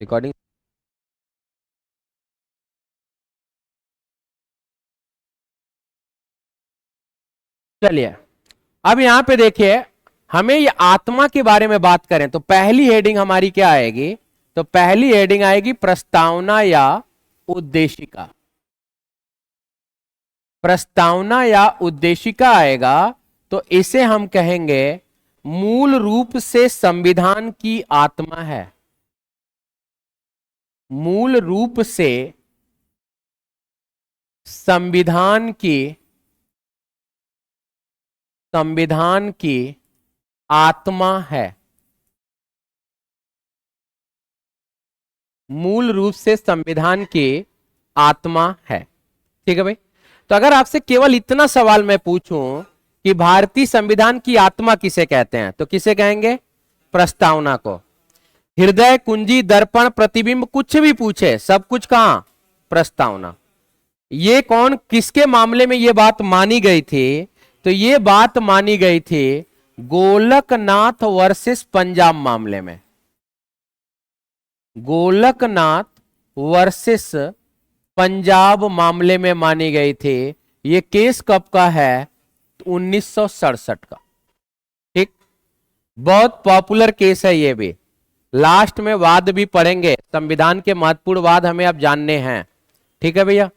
Recording. चलिए, अब यहां पे देखिए, हमें ये आत्मा के बारे में बात करें तो पहली हेडिंग हमारी क्या आएगी? तो पहली हेडिंग आएगी प्रस्तावना या उद्देशिका। प्रस्तावना या उद्देशिका आएगा तो इसे हम कहेंगे मूल रूप से संविधान की आत्मा है। मूल रूप से संविधान की आत्मा है। मूल रूप से संविधान की आत्मा है। ठीक है भाई। तो अगर आपसे केवल इतना सवाल मैं पूछूं कि भारतीय संविधान की आत्मा किसे कहते हैं, तो किसे कहेंगे? प्रस्तावना को। हृदय कुंजी दर्पण प्रतिबिंब कुछ भी पूछे, सब कुछ कहां? प्रस्तावना। ये कौन किसके मामले में ये बात मानी गई थी? तो ये बात मानी गई थी गोलकनाथ वर्सेस पंजाब मामले में। गोलकनाथ वर्सेस पंजाब मामले में मानी गई थी। ये केस कब का है? 1967 का। ठीक, बहुत पॉपुलर केस है ये भी। लास्ट में वाद भी पढ़ेंगे, संविधान के महत्वपूर्ण वाद हमें अब जानने हैं। ठीक है भैया।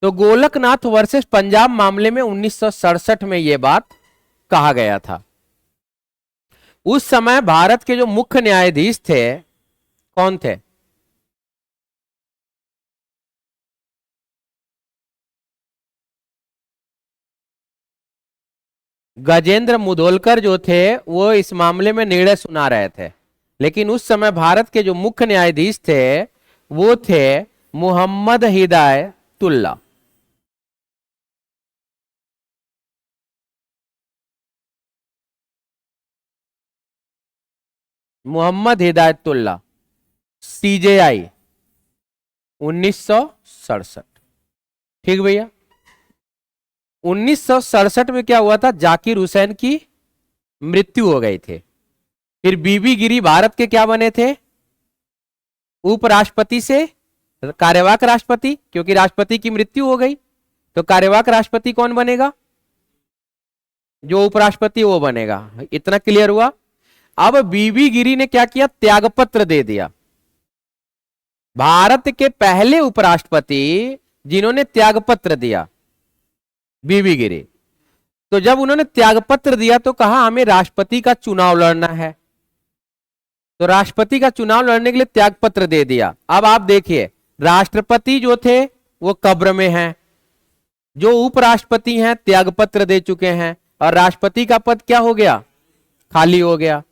तो गोलकनाथ वर्सेस पंजाब मामले में 1967 में यह बात कहा गया था। उस समय भारत के जो मुख्य न्यायाधीश थे, कौन थे? गजेंद्र मुधोलकर जो थे वो इस मामले में निर्णय सुना रहे थे। लेकिन उस समय भारत के जो मुख्य न्यायाधीश थे वो थे मोहम्मद हिदायतुल्ला। मोहम्मद हिदायतुल्ला, सीजेआई 1967। ठीक भैया। 1967 में क्या हुआ था? जाकिर हुसैन की मृत्यु हो गई थी। फिर बीबी गिरी भारत के क्या बने थे? उपराष्ट्रपति से कार्यवाहक राष्ट्रपति, क्योंकि राष्ट्रपति की मृत्यु हो गई तो कार्यवाहक राष्ट्रपति कौन बनेगा? जो उपराष्ट्रपति वो बनेगा। इतना क्लियर हुआ। अब बीबी गिरी ने क्या किया? त्यागपत्र दे दिया। भारत के पहले उपराष्ट्रपति जिन्होंने त्यागपत्र दिया, बीबी गिरी। तो जब उन्होंने त्यागपत्र दिया तो कहा हमें राष्ट्रपति का चुनाव लड़ना है। तो राष्ट्रपति का चुनाव लड़ने के लिए त्यागपत्र दे दिया। अब आप देखिए, राष्ट्रपति जो थे वो कब्र में हैं, जो उपराष्ट्रपति हैं त्यागपत्र दे चुके हैं, और राष्ट्रपति का पद क्या हो गया? खाली हो गया।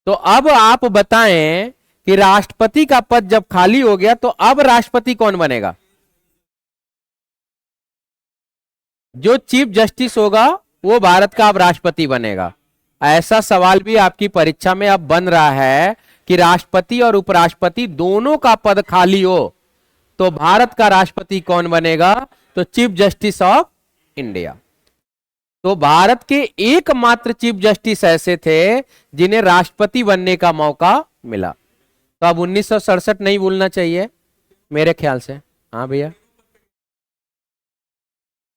तो अब आप बताएं कि राष्ट्रपति का पद जब खाली हो गया तो अब राष्ट्रपति कौन बनेगा? जो चीफ जस्टिस होगा वो भारत का अब राष्ट्रपति बनेगा। ऐसा सवाल भी आपकी परीक्षा में अब बन रहा है कि राष्ट्रपति और उपराष्ट्रपति दोनों का पद खाली हो तो भारत का राष्ट्रपति कौन बनेगा? तो चीफ जस्टिस ऑफ इंडिया। तो भारत के एकमात्र चीफ जस्टिस ऐसे थे जिन्हें राष्ट्रपति बनने का मौका मिला। तो अब 1967 नहीं भूलना चाहिए मेरे ख्याल से। हाँ भैया।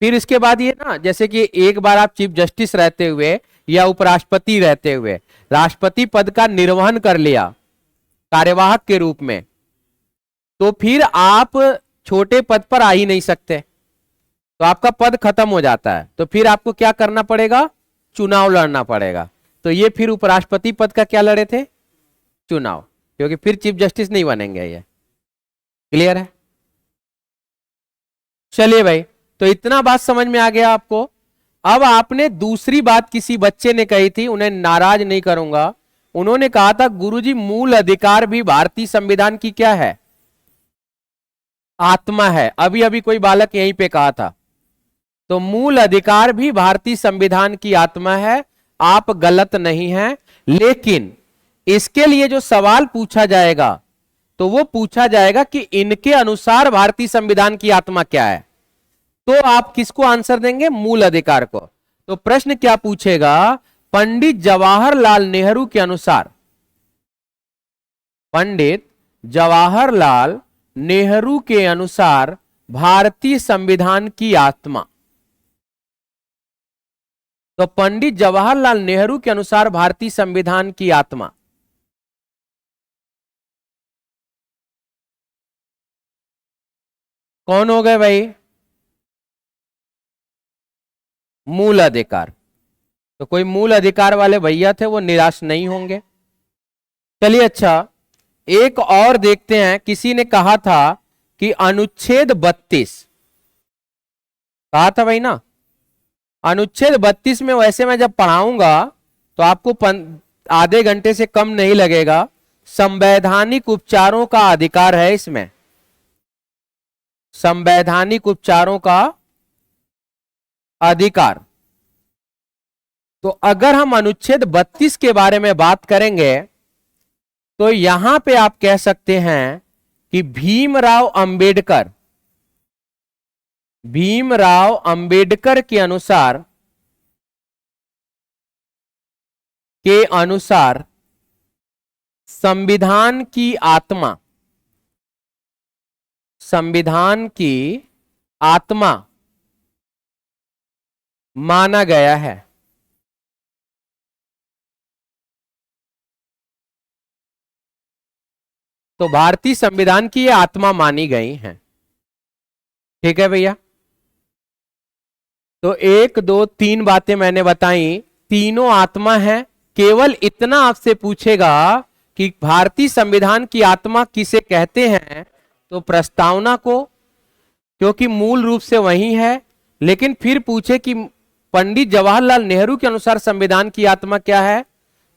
फिर इसके बाद ये ना, जैसे कि एक बार आप चीफ जस्टिस रहते हुए या उपराष्ट्रपति रहते हुए राष्ट्रपति पद का निर्वहन कर लिया कार्यवाहक के रूप में, तो फिर आप छोटे पद पर आ ही नहीं सकते, तो आपका पद खत्म हो जाता है। तो फिर आपको क्या करना पड़ेगा? चुनाव लड़ना पड़ेगा। तो ये फिर उपराष्ट्रपति पद का क्या लड़े थे? चुनाव, क्योंकि फिर चीफ जस्टिस नहीं बनेंगे। ये क्लियर है? चलिए भाई, तो इतना बात समझ में आ गया आपको। अब आपने दूसरी बात किसी बच्चे ने कही थी, उन्हें नाराज नहीं करूंगा। उन्होंने कहा था गुरुजी मूल अधिकार भी भारतीय संविधान की क्या है? आत्मा है। अभी अभी कोई बालक यहीं पे कहा था। तो मूल अधिकार भी भारतीय संविधान की आत्मा है। आप गलत नहीं हैं, लेकिन इसके लिए जो सवाल पूछा जाएगा तो वो पूछा जाएगा कि इनके अनुसार भारतीय संविधान की आत्मा क्या है। तो आप किसको आंसर देंगे? मूल अधिकार को। तो प्रश्न क्या पूछेगा? पंडित जवाहरलाल नेहरू के अनुसार, पंडित जवाहरलाल नेहरू के अनुसार भारतीय संविधान की आत्मा। तो पंडित जवाहरलाल नेहरू के अनुसार भारतीय संविधान की आत्मा, कौन हो गए भाई? मूल अधिकार। तो कोई मूल अधिकार वाले भैया थे, वो निराश नहीं होंगे। चलिए अच्छा, एक और देखते हैं। किसी ने कहा था कि अनुच्छेद 32, कहा था भाई ना, अनुच्छेद 32 में वैसे मैं जब पढ़ाऊंगा तो आपको आधे घंटे से कम नहीं लगेगा। संवैधानिक उपचारों का अधिकार है इसमें, संवैधानिक उपचारों का अधिकार। तो अगर हम अनुच्छेद 32 के बारे में बात करेंगे तो यहां पे आप कह सकते हैं कि भीमराव अंबेडकर के अनुसार संविधान की आत्मा माना गया है। तो भारतीय संविधान की ये आत्मा मानी गई है। ठीक है भैया। तो एक दो तीन बातें मैंने बताई, तीनों आत्मा है। केवल इतना आपसे पूछेगा कि भारतीय संविधान की आत्मा किसे कहते हैं, तो प्रस्तावना को, क्योंकि मूल रूप से वही है। लेकिन फिर पूछे कि पंडित जवाहरलाल नेहरू के अनुसार संविधान की आत्मा क्या है,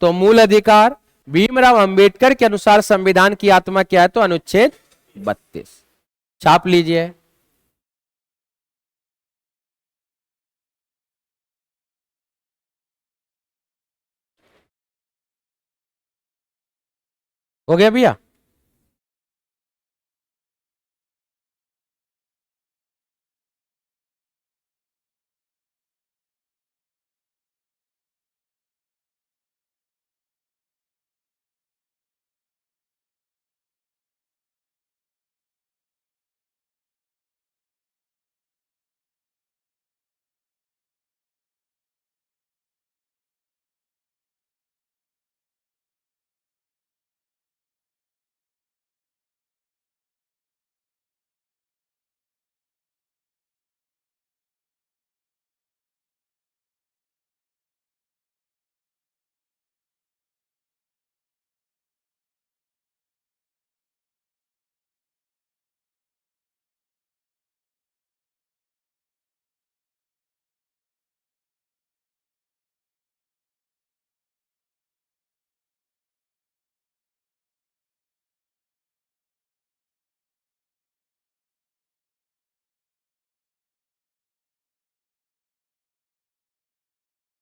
तो मूल अधिकार। भीमराव अंबेडकर के अनुसार संविधान की आत्मा क्या है, तो अनुच्छेद 32। छाप लीजिए। हो गया भैया?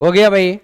हो गया भाई?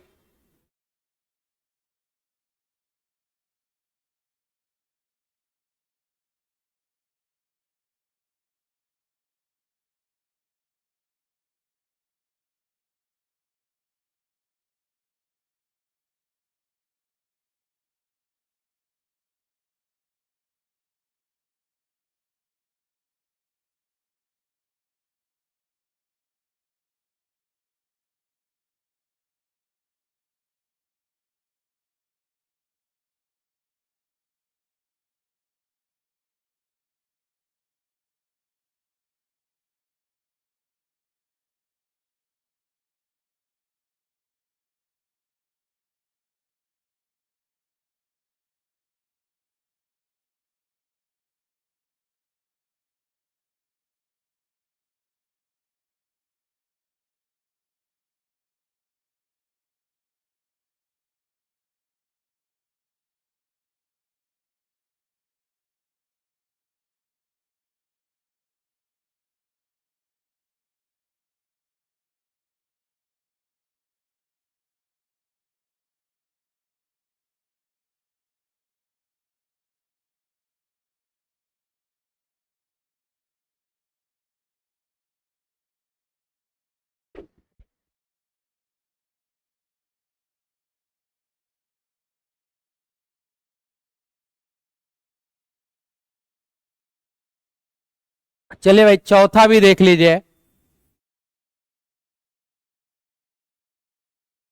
चलिए भाई चौथा भी देख लीजिए।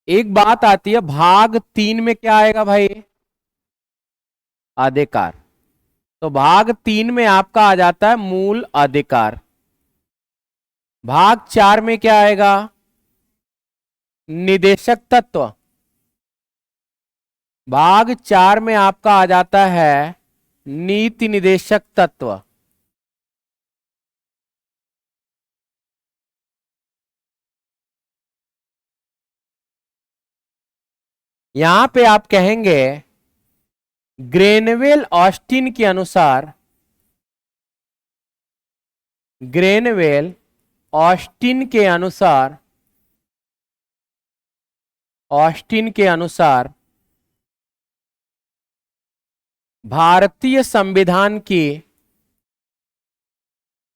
एक बात आती है भाग 3 में क्या आएगा भाई? अधिकार। तो भाग 3 में आपका आ जाता है मूल अधिकार। भाग 4 में क्या आएगा? निदेशक तत्व। भाग 4 में आपका आ जाता है नीति निदेशक तत्व। यहां पे आप कहेंगे ग्रेनवेल ऑस्टिन के अनुसार, ग्रेनवेल ऑस्टिन के अनुसार, ऑस्टिन के अनुसार भारतीय संविधान की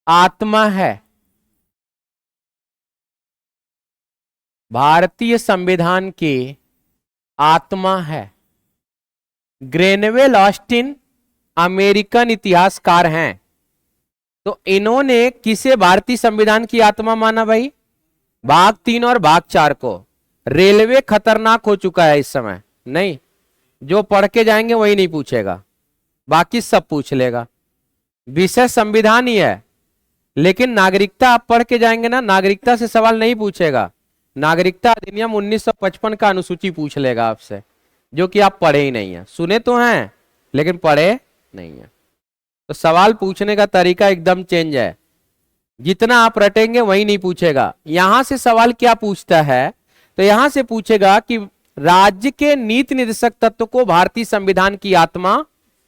आत्मा है, भारतीय संविधान की आत्मा है। ग्रेनवेल ऑस्टिन अमेरिकन इतिहासकार हैं। तो इन्होंने किसे भारतीय संविधान की आत्मा माना भाई? भाग 3 और भाग 4 को। रेलवे खतरनाक हो चुका है इस समय, नहीं जो पढ़ के जाएंगे वही नहीं पूछेगा, बाकी सब पूछ लेगा। विषय संविधान ही है, लेकिन नागरिकता आप पढ़ के जाएंगे ना, नागरिकता से सवाल नहीं पूछेगा। नागरिकता अधिनियम 1955 का अनुसूची पूछ लेगा आपसे, जो कि आप पढ़े ही नहीं है। सुने तो हैं लेकिन पढ़े नहीं है। तो सवाल पूछने का तरीका एकदम चेंज है। जितना आप रटेंगे वही नहीं पूछेगा। यहां से सवाल क्या पूछता है? तो यहां से पूछेगा कि राज्य के नीति निर्देशक तत्व को भारतीय संविधान की आत्मा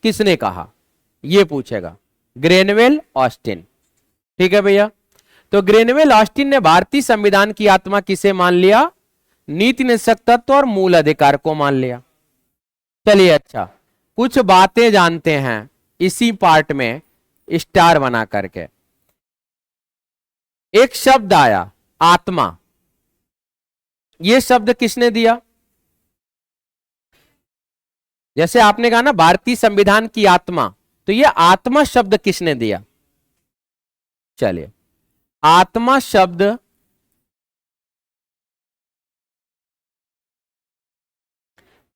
किसने कहा, यह पूछेगा। ग्रेनवेल ऑस्टिन। ठीक है भैया। तो ग्रेनवेल ऑस्टिन ने भारतीय संविधान की आत्मा किसे मान लिया? नीति निर्देशक तत्व और मूल अधिकार को मान लिया। चलिए अच्छा, कुछ बातें जानते हैं इसी पार्ट में स्टार बना करके। एक शब्द आया आत्मा, यह शब्द किसने दिया? जैसे आपने कहा ना भारतीय संविधान की आत्मा, तो यह आत्मा शब्द किसने दिया? चलिए, आत्मा शब्द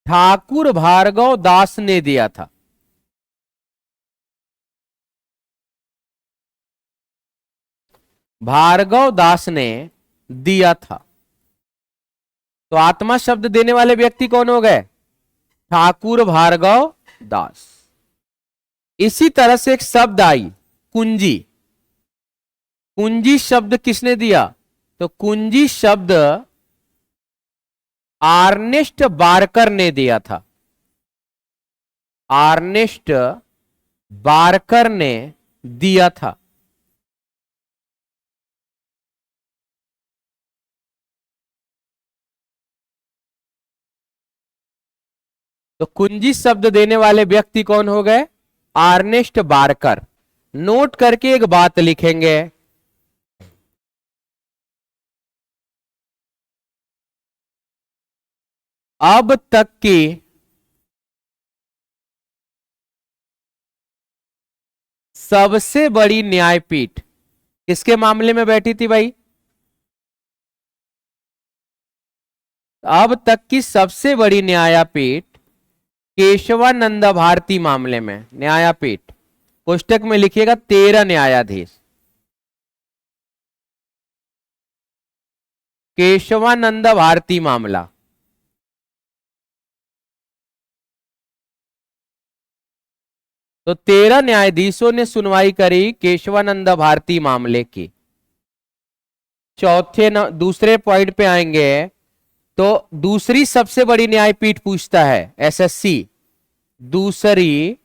ठाकुर भार्गव दास ने दिया था। भार्गव दास ने दिया था। तो आत्मा शब्द देने वाले व्यक्ति कौन हो गए? ठाकुर भार्गव दास। इसी तरह से एक शब्द आई कुंजी। कुंजी शब्द किसने दिया? तो कुंजी शब्द आर्नेस्ट बारकर ने दिया था। आर्नेस्ट बारकर ने दिया था। तो कुंजी शब्द देने वाले व्यक्ति कौन हो गए? Ernest Barker. नोट करके एक बात लिखेंगे, अब तक की सबसे बड़ी न्यायपीठ किसके मामले में बैठी थी भाई? अब तक की सबसे बड़ी न्यायपीठ केशवानंद भारती मामले में। न्यायपीठ पुस्तक में लिखिएगा 13 न्यायाधीश। केशवानंद भारती मामला। तो 13 न्यायाधीशों ने सुनवाई करी केशवानंद भारती मामले की। दूसरे पॉइंट पे आएंगे तो दूसरी सबसे बड़ी न्यायपीठ पूछता है एसएससी, दूसरी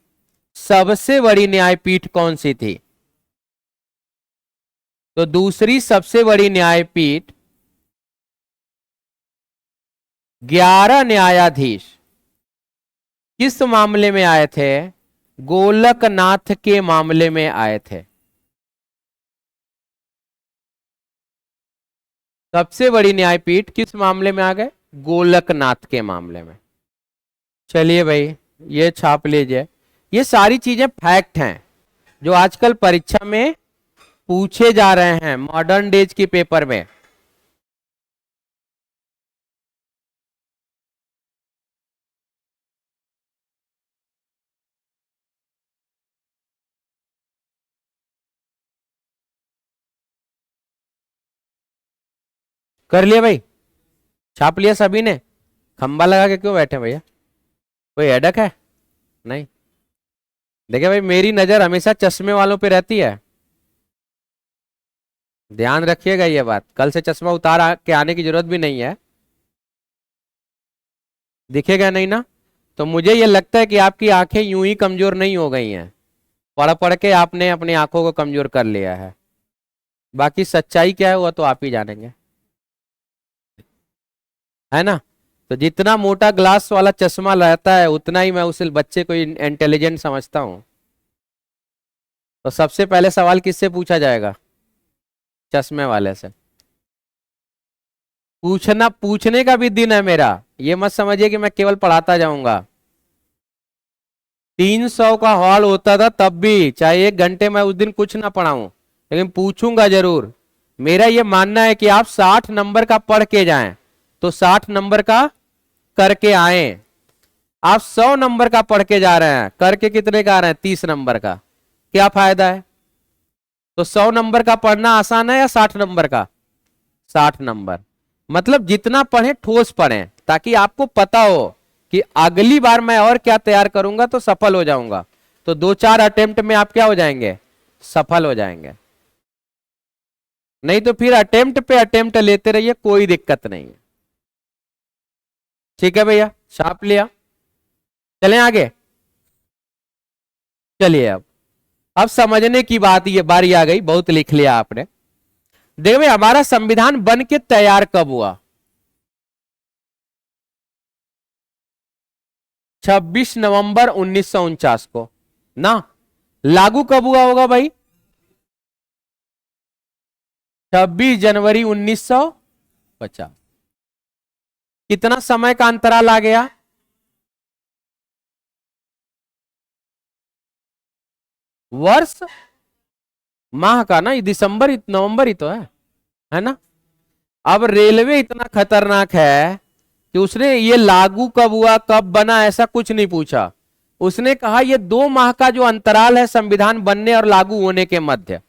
सबसे बड़ी न्यायपीठ कौन सी थी? तो दूसरी सबसे बड़ी न्यायपीठ 11 न्यायाधीश किस मामले में आए थे? गोलकनाथ के मामले में आए थे। सबसे बड़ी न्यायपीठ किस मामले में आ गए? गोलकनाथ के मामले में। चलिए भाई ये छाप लीजिए। ये सारी चीजें फैक्ट हैं जो आजकल परीक्षा में पूछे जा रहे हैं मॉडर्न डेज की पेपर में। कर लिया भाई, छाप लिया सभी ने? खंबा लगा के क्यों बैठे भैया, कोई हेडक है? नहीं। देखिए भाई, मेरी नजर हमेशा चश्मे वालों पे रहती है, ध्यान रखिएगा ये बात। कल से चश्मा के आने की जरूरत भी नहीं है, दिखेगा नहीं ना। तो मुझे ये लगता है कि आपकी आंखें यूं ही कमजोर नहीं हो गई हैं, पढ़ पढ़ के आपने अपनी आंखों को कमजोर कर लिया है। बाकी सच्चाई क्या है वो तो आप ही जानेंगे, है ना। तो जितना मोटा ग्लास वाला चश्मा रहता है उतना ही मैं उस बच्चे को इंटेलिजेंट समझता हूं। तो सबसे पहले सवाल किससे पूछा जाएगा? चश्मे वाले से। पूछने का भी दिन है मेरा, ये मत समझिए कि मैं केवल पढ़ाता जाऊंगा। 300 का हॉल होता था तब भी, चाहे 1 घंटे मैं उस दिन कुछ ना पढ़ाऊं, लेकिन पूछूंगा जरूर। मेरा ये मानना है कि आप 60 नंबर का पढ़ के जाएं तो 60 नंबर का करके आए। आप 100 नंबर का पढ़ के जा रहे हैं, करके कितने का आ रहे हैं? 30 नंबर का, क्या फायदा है? तो 100 नंबर का पढ़ना आसान है या 60 नंबर का? 60 नंबर। मतलब जितना पढ़े ठोस पढ़ें, ताकि आपको पता हो कि अगली बार मैं और क्या तैयार करूंगा तो सफल हो जाऊंगा। तो 2-4 अटेम्प्ट में आप क्या हो जाएंगे? सफल हो जाएंगे। नहीं तो फिर अटेम्प्ट पे अटेम्प्ट लेते रहिए, कोई दिक्कत नहीं है। ठीक है भैया, छाप लिया, चलें आगे। चलिए अब समझने की बात, ये बारी आ गई, बहुत लिख लिया आपने। देखो भाई, हमारा संविधान बन के तैयार कब हुआ? 26 नवंबर 1949 को ना। लागू कब हुआ होगा भाई? 26 जनवरी 1950। कितना समय का अंतराल आ गया? वर्ष, माह का ना, ये दिसंबर नवंबर ही तो है ना। अब रेलवे इतना खतरनाक है कि उसने ये लागू कब हुआ कब बना ऐसा कुछ नहीं पूछा। उसने कहा ये 2 माह का जो अंतराल है संविधान बनने और लागू होने के मध्य,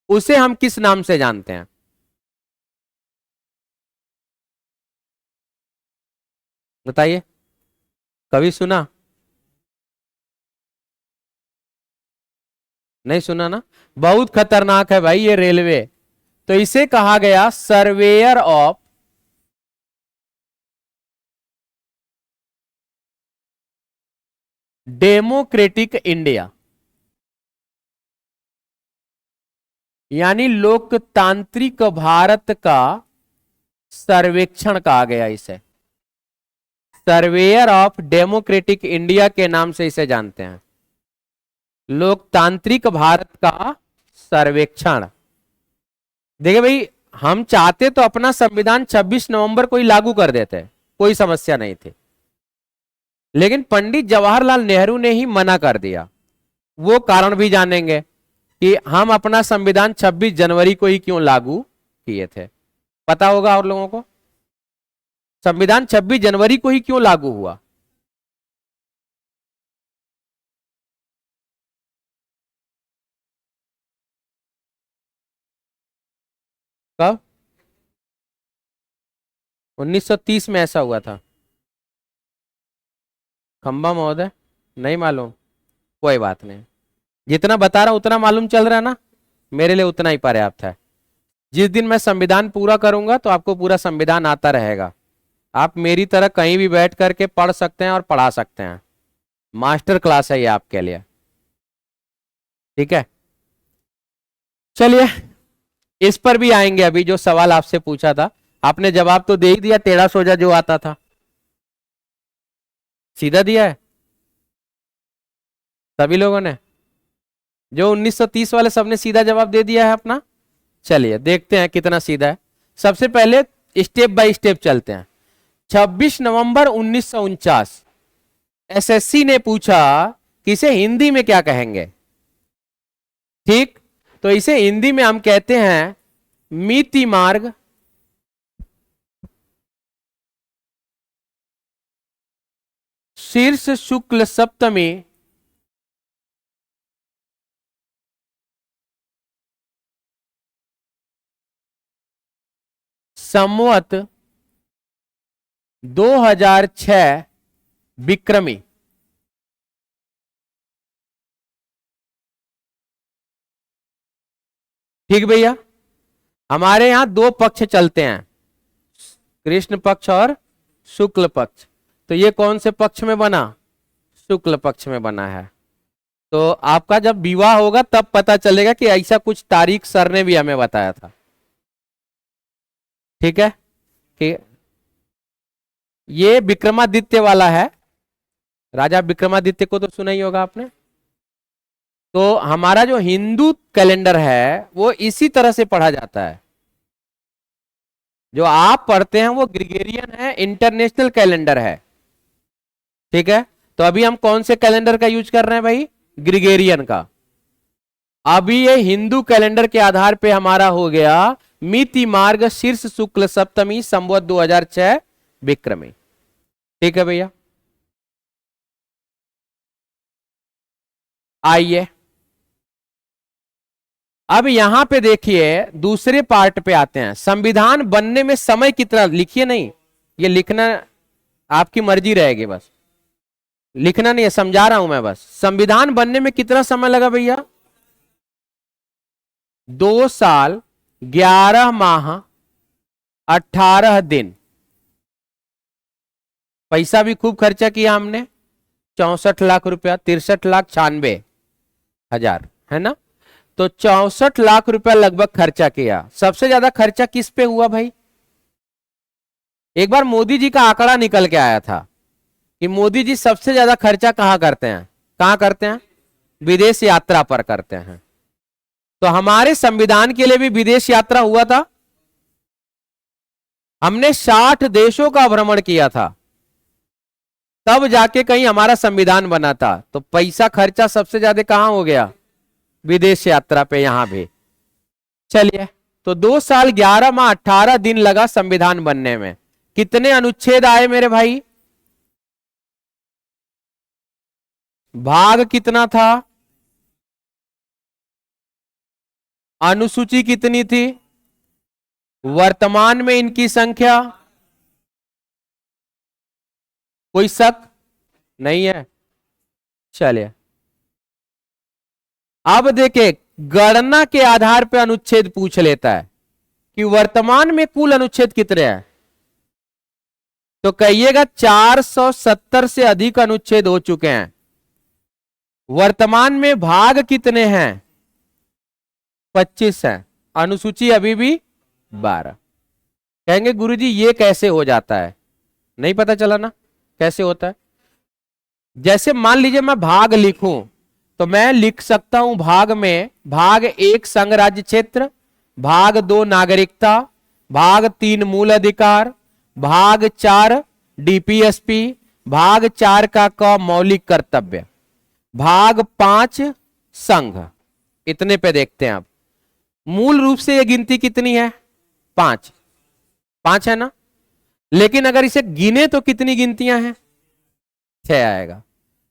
उसे हम किस नाम से जानते हैं? बताइए, कभी सुना? नहीं सुना ना। बहुत खतरनाक है भाई ये रेलवे। तो इसे कहा गया सर्वेयर ऑफ डेमोक्रेटिक इंडिया, यानी लोकतांत्रिक भारत का सर्वेक्षण कहा गया इसे। सर्वेयर ऑफ डेमोक्रेटिक इंडिया के नाम से इसे जानते हैं, लोकतांत्रिक भारत का सर्वेक्षण। देखिए भाई, हम चाहते तो अपना संविधान 26 नवंबर को ही लागू कर देते, कोई समस्या नहीं थी, लेकिन पंडित जवाहरलाल नेहरू ने ही मना कर दिया। वो कारण भी जानेंगे कि हम अपना संविधान 26 जनवरी को ही क्यों लागू किए थे। पता होगा और लोगों को संविधान 26 जनवरी को ही क्यों लागू हुआ? कब? 1930 में ऐसा हुआ था। खंबा महोदय, नहीं मालूम? कोई बात नहीं, जितना बता रहा हूं उतना मालूम चल रहा है ना, मेरे लिए उतना ही पर्याप्त है। जिस दिन मैं संविधान पूरा करूंगा तो आपको पूरा संविधान आता रहेगा। आप मेरी तरह कहीं भी बैठ करके पढ़ सकते हैं और पढ़ा सकते हैं। मास्टर क्लास है ये आपके लिए, ठीक है। चलिए, इस पर भी आएंगे। अभी जो सवाल आपसे पूछा था आपने जवाब तो दे ही दिया, टेढ़ा सोजा जो आता था सीधा दिया है सभी लोगों ने। जो 1930 वाले सबने सीधा जवाब दे दिया है अपना। चलिए देखते हैं कितना सीधा है। सबसे पहले स्टेप बाय स्टेप चलते हैं। 26 नवंबर 1949 एसएससी ने पूछा कि इसे हिंदी में क्या कहेंगे। ठीक, तो इसे हिंदी में हम कहते हैं मिति मार्ग शीर्ष शुक्ल सप्तमी संवत 2006 विक्रमी। ठीक भैया, हमारे यहां दो पक्ष चलते हैं, कृष्ण पक्ष और शुक्ल पक्ष। तो ये कौन से पक्ष में बना? शुक्ल पक्ष में बना है। तो आपका जब विवाह होगा तब पता चलेगा कि ऐसा कुछ तारीख सर ने भी हमें बताया था। ठीक है कि ये विक्रमादित्य वाला है, राजा विक्रमादित्य को तो सुना ही होगा आपने। तो हमारा जो हिंदू कैलेंडर है वो इसी तरह से पढ़ा जाता है। जो आप पढ़ते हैं वो ग्रिगोरियन है, इंटरनेशनल कैलेंडर है। ठीक है, तो अभी हम कौन से कैलेंडर का यूज कर रहे हैं भाई? ग्रिगोरियन का। अभी ये हिंदू कैलेंडर के आधार पे हमारा हो गया मिति मार्ग शीर्ष शुक्ल सप्तमी संवत 2006 विक्रमी। ठीक है भैया, आइए अब यहां पे देखिए दूसरे पार्ट पे आते हैं। संविधान बनने में समय कितना, लिखिए नहीं, ये लिखना आपकी मर्जी रहेगी, बस लिखना नहीं है, समझा रहा हूं मैं बस। संविधान बनने में कितना समय लगा भैया? 2 साल 11 माह 18 दिन। पैसा भी खूब खर्चा किया हमने, 64 लाख रुपया, 63,96,96,000 है ना। तो 64 लाख रुपया लगभग खर्चा किया। सबसे ज्यादा खर्चा किस पे हुआ भाई? एक बार मोदी जी का आंकड़ा निकल के आया था कि मोदी जी सबसे ज्यादा खर्चा कहां करते हैं? कहां करते हैं? विदेश यात्रा पर करते हैं। तो हमारे संविधान के लिए भी विदेश यात्रा हुआ था। हमने 60 देशों का भ्रमण किया था, तब जाके कहीं हमारा संविधान बना था। तो पैसा खर्चा सबसे ज्यादा कहां हो गया? विदेश यात्रा पे, यहां भी। चलिए, तो 2 साल 11 माह 18 दिन लगा संविधान बनने में। कितने अनुच्छेद आए मेरे भाई? भाग कितना था? अनुसूची कितनी थी? वर्तमान में इनकी संख्या कोई शक नहीं है। चलिए, अब देखे गणना के आधार पर अनुच्छेद पूछ लेता है कि वर्तमान में कुल अनुच्छेद कितने हैं। तो कहिएगा 470 से अधिक अनुच्छेद हो चुके हैं। वर्तमान में भाग कितने हैं? 25 हैं। अनुसूची अभी भी 12। कहेंगे गुरुजी ये कैसे हो जाता है? नहीं पता चला ना कैसे होता है। जैसे मान लीजिए मैं भाग लिखूं तो मैं लिख सकता हूं भाग में, भाग 1 संघ राज्य क्षेत्र, भाग 2 नागरिकता, भाग 3 मूल अधिकार, भाग 4 डीपीएसपी, भाग 4 का क मौलिक कर्तव्य, भाग 5 संघ। इतने पे देखते हैं आप। मूल रूप से ये गिनती कितनी है? 5 5 है ना। लेकिन अगर इसे गिने तो कितनी गिनतियां हैं? 6 आएगा।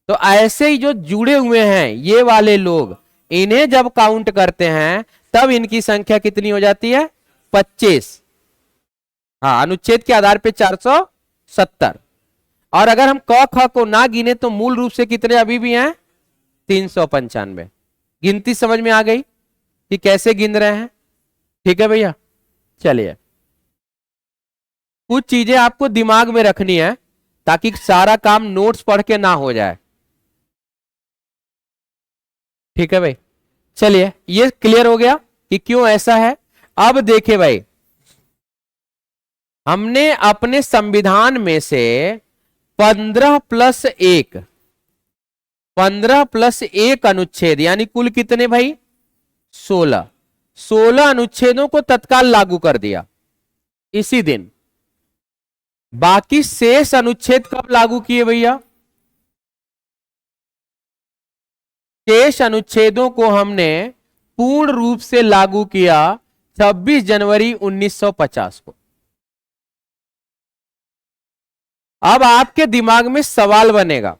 तो ऐसे ही जो जुड़े हुए हैं ये वाले लोग, इन्हें जब काउंट करते हैं तब इनकी संख्या कितनी हो जाती है? 25। हाँ, अनुच्छेद के आधार पे 470। और अगर हम क ख को ना गिने तो मूल रूप से कितने अभी भी हैं? 395। गिनती समझ में आ गई कि कैसे गिन रहे हैं? ठीक है भैया, चलिए कुछ चीजें आपको दिमाग में रखनी है ताकि सारा काम नोट्स पढ़ के ना हो जाए। ठीक है भाई, चलिए ये क्लियर हो गया कि क्यों ऐसा है। अब देखिए भाई, हमने अपने संविधान में से 15 प्लस 1 अनुच्छेद यानी कुल कितने भाई? 16 अनुच्छेदों को तत्काल लागू कर दिया इसी दिन। बाकी शेष अनुच्छेद कब लागू किए भैया? शेष अनुच्छेदों को हमने पूर्ण रूप से लागू किया 26 जनवरी 1950 को। अब आपके दिमाग में सवाल बनेगा,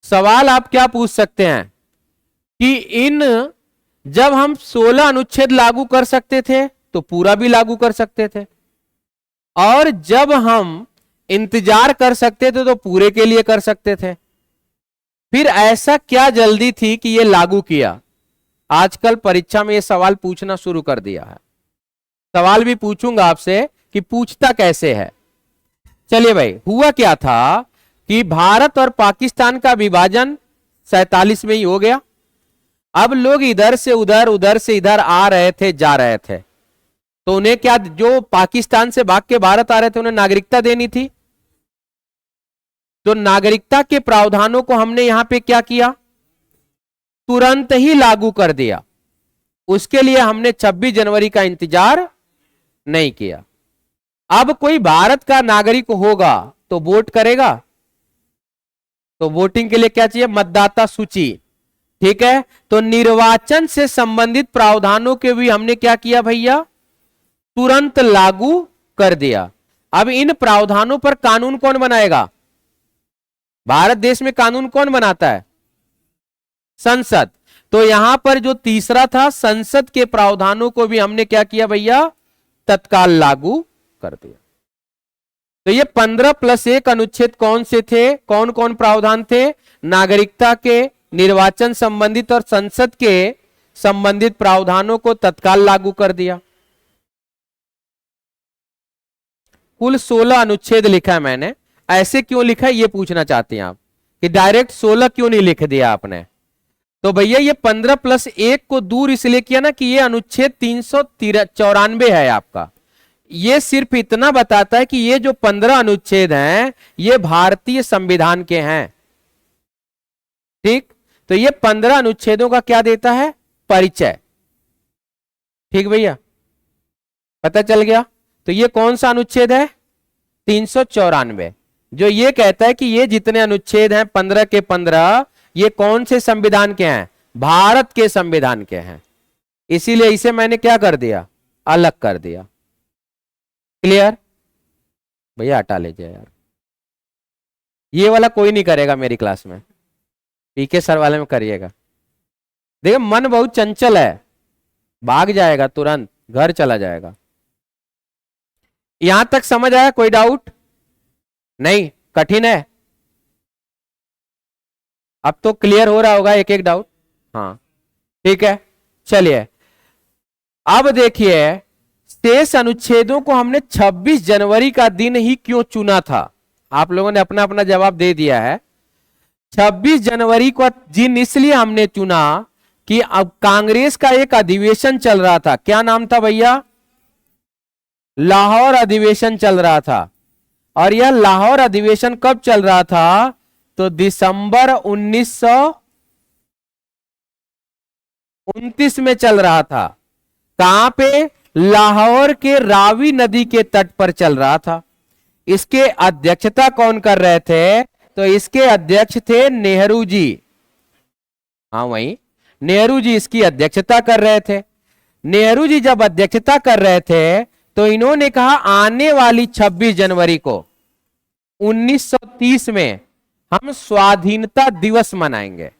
सवाल आप क्या पूछ सकते हैं कि जब हम 16 अनुच्छेद लागू कर सकते थे तो पूरा भी लागू कर सकते थे, और जब हम इंतजार कर सकते थे तो पूरे के लिए कर सकते थे, फिर ऐसा क्या जल्दी थी कि ये लागू किया? आजकल परीक्षा में ये सवाल पूछना शुरू कर दिया है। सवाल भी पूछूंगा आपसे कि पूछता कैसे है। चलिए भाई, हुआ क्या था कि भारत और पाकिस्तान का विभाजन 47 में ही हो गया। अब लोग इधर से उधर, उधर से इधर आ रहे थे, जा रहे थे, तो उन्हें क्या, जो पाकिस्तान से भाग के भारत आ रहे थे उन्हें नागरिकता देनी थी। तो नागरिकता के प्रावधानों को हमने यहां पे क्या किया, तुरंत ही लागू कर दिया। उसके लिए हमने 26 जनवरी का इंतजार नहीं किया। अब कोई भारत का नागरिक होगा तो वोट करेगा, तो वोटिंग के लिए क्या चाहिए, मतदाता सूची। ठीक है, तो निर्वाचन से संबंधित प्रावधानों के भी हमने क्या किया भैया, तुरंत लागू कर दिया। अब इन प्रावधानों पर कानून कौन बनाएगा? भारत देश में कानून कौन बनाता है? संसद। तो यहां पर जो तीसरा था, संसद के प्रावधानों को भी हमने क्या किया भैया, तत्काल लागू कर दिया। तो ये 15+1 अनुच्छेद कौन से थे, कौन कौन प्रावधान थे? नागरिकता के, निर्वाचन संबंधित और संसद के संबंधित प्रावधानों को तत्काल लागू कर दिया। कुल 16 अनुच्छेद लिखा है मैंने। ऐसे क्यों लिखा है ये पूछना चाहते हैं आप, कि डायरेक्ट 16 क्यों नहीं लिख दिया आपने? तो भैया ये 15+1 को दूर इसलिए किया ना कि ये अनुच्छेद 394 है आपका। ये सिर्फ इतना बताता है कि ये जो 15 अनुच्छेद हैं ये भारतीय संविधान के हैं। ठीक, तो ये 15 अनुच्छेदों का क्या देता है, परिचय। ठीक भैया, पता चल गया। तो ये कौन सा अनुच्छेद है, 394, जो ये कहता है कि ये जितने अनुच्छेद हैं 15 के 15, ये कौन से संविधान के हैं, भारत के संविधान के हैं। इसीलिए इसे मैंने क्या कर दिया, अलग कर दिया। क्लियर भैया? हटा लीजिए यार, ये वाला कोई नहीं करेगा मेरी क्लास में, पीके सर वाले में करिएगा। देखिए मन बहुत चंचल है, भाग जाएगा तुरंत, घर चला जाएगा। यहां तक समझ आया? कोई डाउट नहीं? कठिन है? अब तो क्लियर हो रहा होगा एक एक डाउट। हाँ ठीक है, चलिए अब देखिए शेष अनुच्छेदों को हमने 26 जनवरी का दिन ही क्यों चुना था। आप लोगों ने अपना अपना जवाब दे दिया है। 26 जनवरी को दिन इसलिए हमने चुना कि अब कांग्रेस का एक अधिवेशन चल रहा था। क्या नाम था भैया? लाहौर अधिवेशन चल रहा था। और यह लाहौर अधिवेशन कब चल रहा था? तो दिसंबर 1929 में चल रहा था। कहां पे? लाहौर के रावी नदी के तट पर चल रहा था। इसके अध्यक्षता कौन कर रहे थे? तो इसके अध्यक्ष थे नेहरू जी। हाँ वही नेहरू जी इसकी अध्यक्षता कर रहे थे। नेहरू जी जब अध्यक्षता कर रहे थे तो इन्होंने कहा आने वाली 26 जनवरी को 1930 में हम स्वाधीनता दिवस मनाएंगे।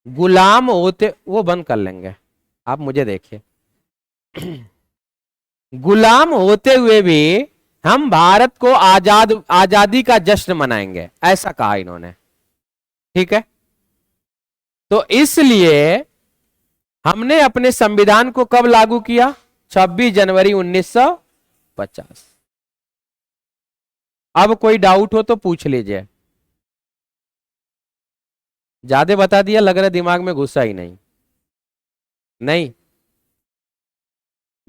गुलाम होते, वो बंद कर लेंगे आप, मुझे देखिए। गुलाम होते हुए भी हम भारत को आजादी का जश्न मनाएंगे, ऐसा कहा इन्होंने। ठीक है, तो इसलिए हमने अपने संविधान को कब लागू किया? 26 जनवरी 1950। अब कोई डाउट हो तो पूछ लीजिए। ज्यादा बता दिया, लग रहा है दिमाग में घुसा ही नहीं। नहीं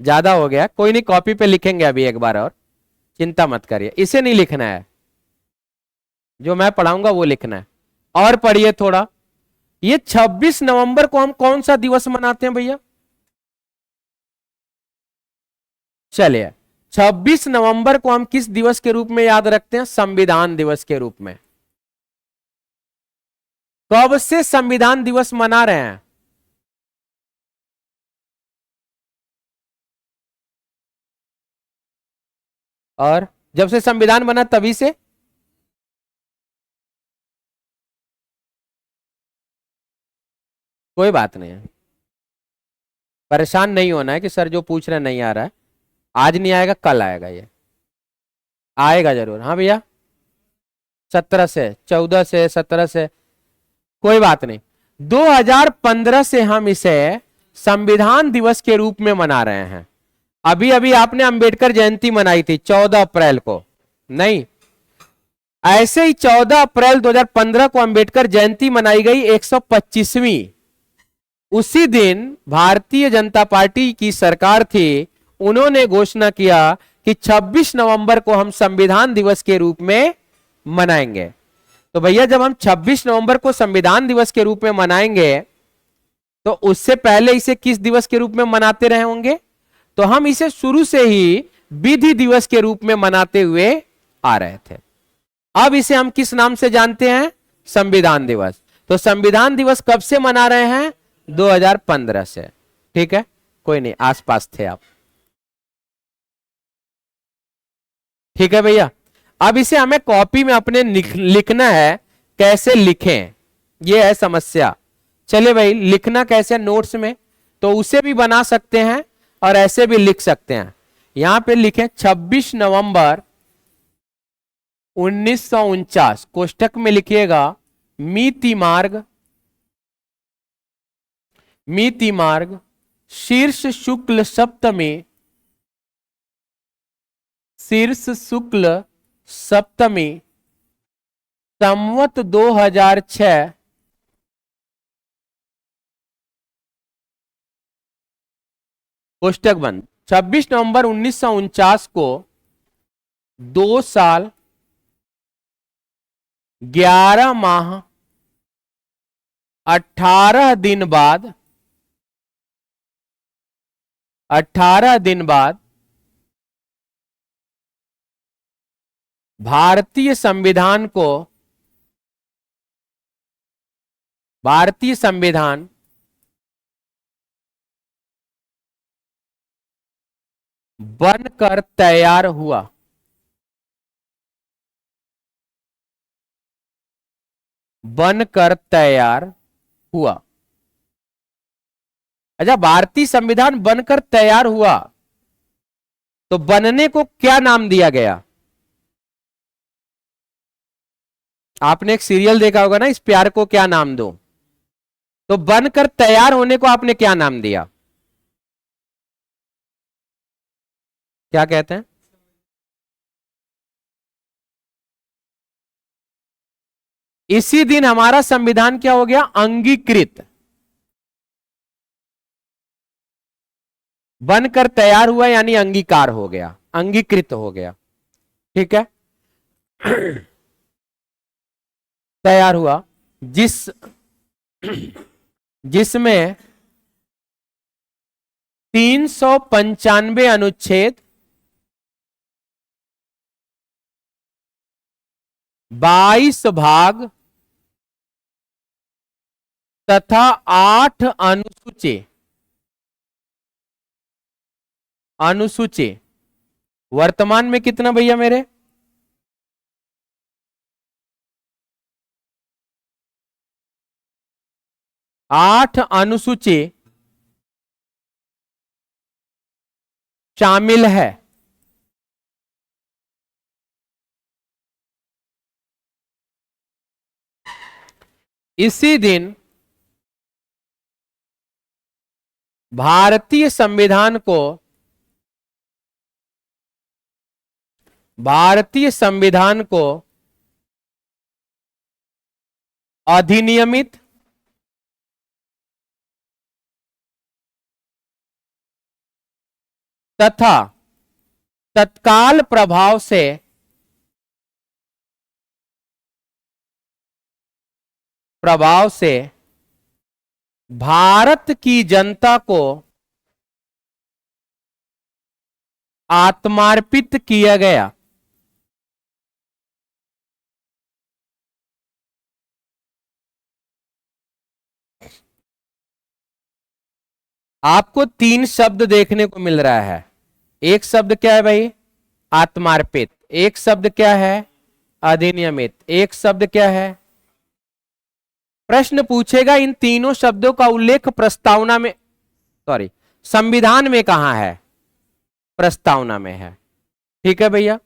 ज्यादा हो गया, कोई नहीं, कॉपी पे लिखेंगे अभी एक बार और, चिंता मत करिए। इसे नहीं लिखना है, जो मैं पढ़ाऊंगा वो लिखना है। और पढ़िए थोड़ा। ये 26 नवंबर को हम कौन सा दिवस मनाते हैं भैया? चलिए 26 नवंबर को हम किस दिवस के रूप में याद रखते हैं? संविधान दिवस के रूप में। कब से संविधान दिवस मना रहे हैं? और जब से संविधान बना तभी से? कोई बात नहीं है, परेशान नहीं होना है कि सर जो पूछ रहे नहीं आ रहा है। आज नहीं आएगा कल आएगा, ये आएगा जरूर। हाँ भैया, 17 से, 14 से, 17 से, कोई बात नहीं। 2015 से हम इसे संविधान दिवस के रूप में मना रहे हैं। अभी अभी आपने अंबेडकर जयंती मनाई थी 14 अप्रैल को, नहीं, ऐसे ही 14 अप्रैल 2015 को अंबेडकर जयंती मनाई गई 125वीं। उसी दिन भारतीय जनता पार्टी की सरकार थी, उन्होंने घोषणा किया कि 26 नवंबर को हम संविधान दिवस के रूप में मनाएंगे। तो भैया जब हम 26 नवंबर को संविधान दिवस के रूप में मनाएंगे तो उससे पहले इसे किस दिवस के रूप में मनाते रहे होंगे? तो हम इसे शुरू से ही विधि दिवस के रूप में मनाते हुए आ रहे थे। अब इसे हम किस नाम से जानते हैं? संविधान दिवस। तो संविधान दिवस कब से मना रहे हैं? 2015 से। ठीक है, कोई नहीं, आसपास थे आप। ठीक है भैया, अब इसे हमें कॉपी में अपने लिखना है। कैसे लिखें, यह है समस्या। चले भाई, लिखना कैसे नोट्स में? तो उसे भी बना सकते हैं और ऐसे भी लिख सकते हैं। यहां पे लिखें 26 नवंबर 1949, कोष्टक में लिखिएगा मिति मार्ग, मिति मार्ग शीर्ष शुक्ल सप्तमी, शीर्ष शुक्ल सप्तमी संवत 2006, कोष्टक बंद। 26 नवंबर 1949 को 2 साल 11 माह 18 दिन बाद, 18 दिन बाद भारतीय संविधान को, भारतीय संविधान बनकर तैयार हुआ। बनकर तैयार हुआ। अच्छा, भारतीय संविधान बनकर तैयार हुआ तो बनने को क्या नाम दिया गया? आपने एक सीरियल देखा होगा ना, इस प्यार को क्या नाम दो। तो बनकर तैयार होने को आपने क्या नाम दिया? क्या कहते हैं? इसी दिन हमारा संविधान क्या हो गया? अंगीकृत। बनकर तैयार हुआ यानी अंगीकार हो गया, अंगीकृत हो गया। ठीक है, तैयार हुआ, जिसमें 395 अनुच्छेद, 22 भाग तथा 8 अनुसूची, अनुसूची। वर्तमान में कितना भैया मेरे? 8 अनुसूची शामिल है। इसी दिन भारतीय संविधान को, भारतीय संविधान को अधिनियमित तथा तत्काल प्रभाव से भारत की जनता को आत्मार्पित किया गया। आपको 3 शब्द देखने को मिल रहा है। एक शब्द क्या है भाई? आत्मार्पित, एक शब्द क्या है, अधिनियमित, एक शब्द क्या है। प्रश्न पूछेगा इन तीनों शब्दों का उल्लेख प्रस्तावना में, सॉरी, संविधान में कहां है, प्रस्तावना में है। ठीक है भैया,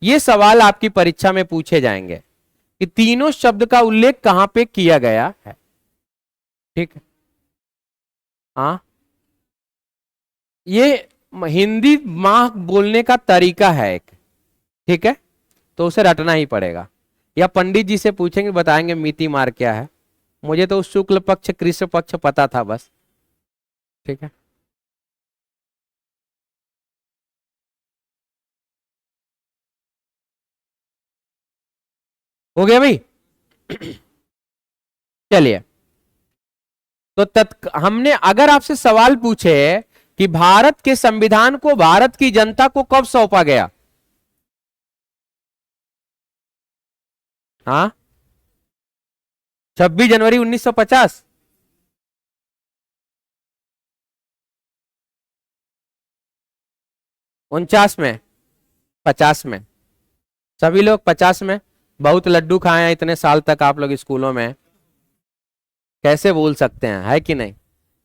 ये सवाल आपकी परीक्षा में पूछे जाएंगे कि तीनों शब्द का उल्लेख कहां पे किया गया है। ठीक है, हाँ, ये हिंदी माह बोलने का तरीका है एक। ठीक है, तो उसे रटना ही पड़ेगा, या पंडित जी से पूछेंगे, बताएंगे मिति मार क्या है। मुझे तो शुक्ल पक्ष कृष्ण पक्ष पता था बस। ठीक है, हो गया भाई। चलिए, तो हमने अगर आपसे सवाल पूछे कि भारत के संविधान को भारत की जनता को कब सौंपा गया, हाँ, 26 जनवरी 1950, 49 में, 50 में, सभी लोग 50 में। बहुत लड्डू खाए हैं इतने साल तक आप लोग स्कूलों में, कैसे भूल सकते हैं, है कि नहीं।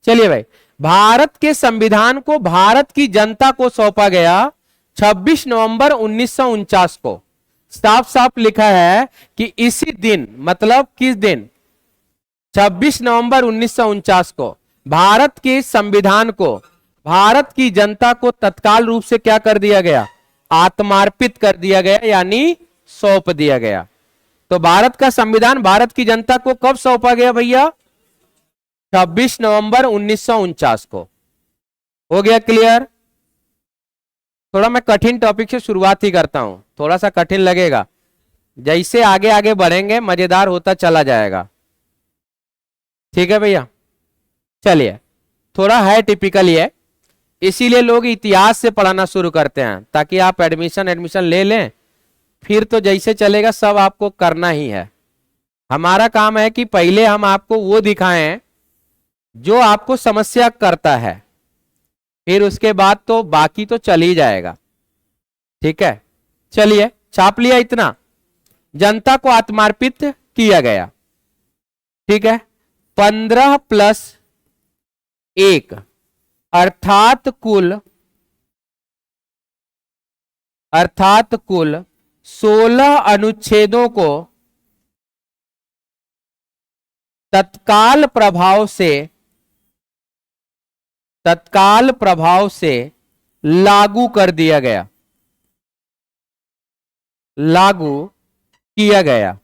चलिए भाई, भारत के संविधान को भारत की जनता को सौंपा गया 26 नवंबर 1949 को। साफ साफ लिखा है कि इसी दिन, मतलब किस दिन, 26 नवंबर 1949 को भारत के संविधान को भारत की जनता को तत्काल रूप से क्या कर दिया गया, आत्मार्पित कर दिया गया, यानी सौंप दिया गया। तो भारत का संविधान भारत की जनता को कब सौंपा गया भैया, 26 नवंबर 1949 को। हो गया क्लियर। थोड़ा मैं कठिन टॉपिक से शुरुआत ही करता हूं, थोड़ा सा कठिन लगेगा, जैसे आगे आगे बढ़ेंगे मजेदार होता चला जाएगा। ठीक है भैया, चलिए, थोड़ा है टिपिकल ये, इसीलिए लोग इतिहास से पढ़ाना शुरू करते हैं ताकि आप एडमिशन एडमिशन ले लें, फिर तो जैसे चलेगा सब आपको करना ही है। हमारा काम है कि पहले हम आपको वो दिखाएं जो आपको समस्या करता है, फिर उसके बाद तो बाकी तो चल ही जाएगा। ठीक है, चलिए, छाप लिया इतना, जनता को आत्मार्पित किया गया। ठीक है, 15+1 अर्थात कुल 16 अनुच्छेदों को तत्काल प्रभाव से लागू कर दिया गया, लागू किया गया।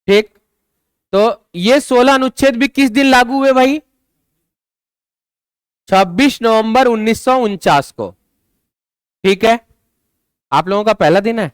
ठीक, तो ये 16 अनुच्छेद भी किस दिन लागू हुए भाई, 26 नवंबर 1949 को। ठीक है, आप लोगों का पहला दिन है।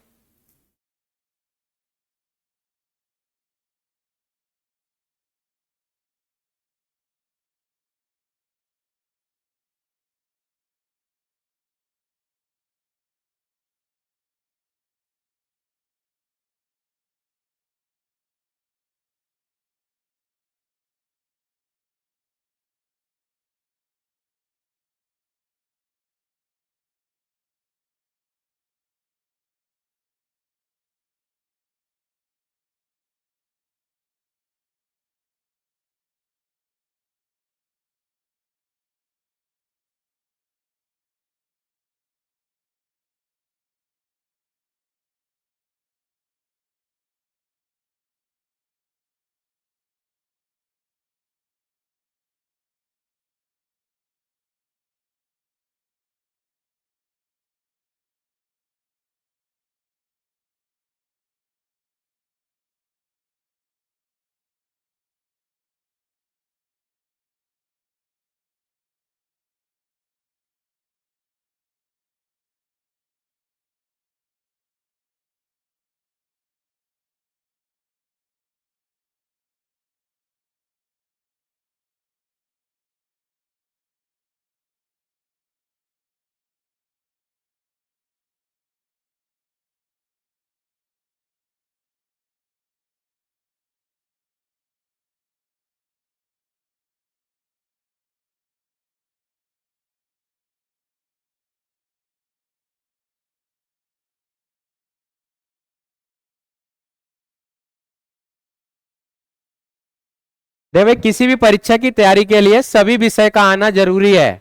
भाई किसी भी परीक्षा की तैयारी के लिए सभी विषय का आना जरूरी है,